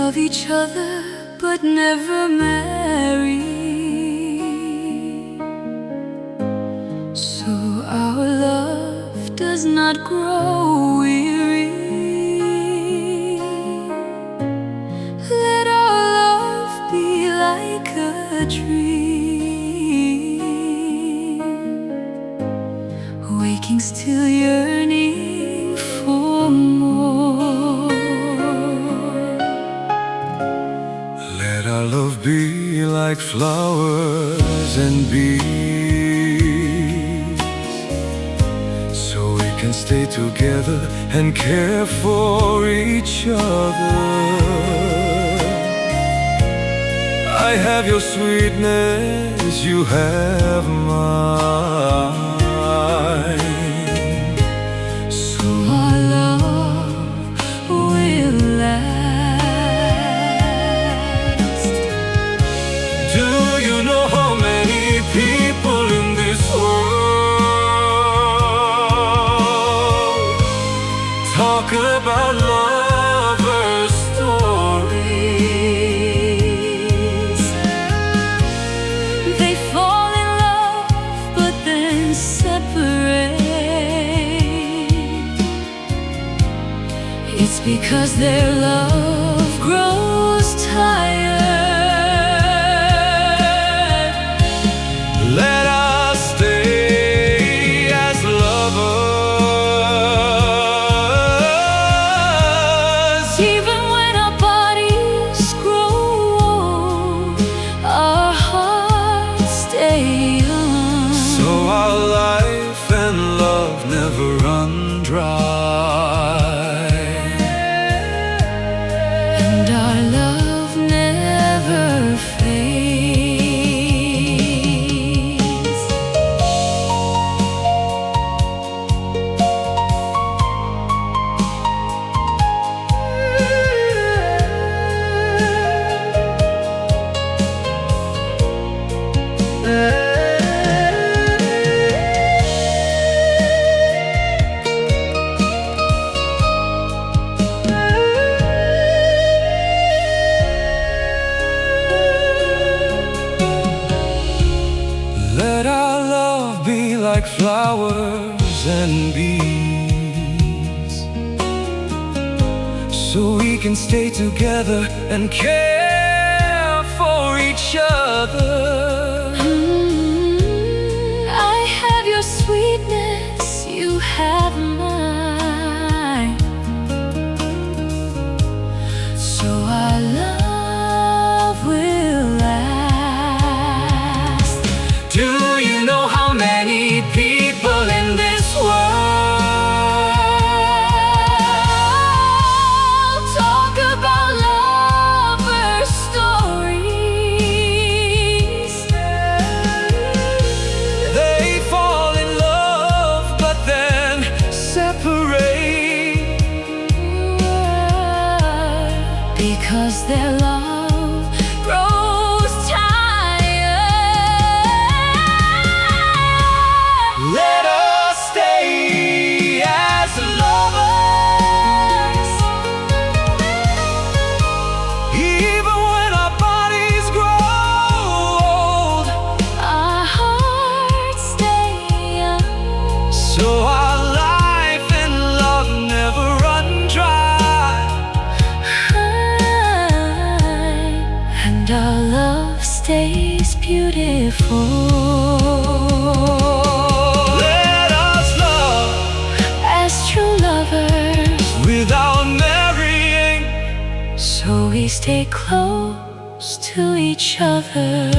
love each other but never marry. So our love does not grow weary. Let our love be like a dream, waking still yearning for more. Let our love be like flowers and bees, so we can stay together and care for each other. I have your sweetness, you have mine. So our love will last. Do you know how many people in this world talk about lover stories? They fall in love but then separate. It's because their love grows tired. Let us stay as lovers. Even when our bodies grow old, our hearts stay young. So our life and love never run dry, And our love never fades. let our love be like flowers and bees, so we can stay together and care for each other. I have your sweetness, you have mine. So our love will last. Do you know how many people in this world Talk about lover stories. they fall in love but then separate? Because their love grows tired. Let us stay as lovers, even when our bodies grow old, Our hearts stay young. so our life and love never run dry. And our love stays beautiful. Let us love As true lovers, without marrying, so we stay close to each other.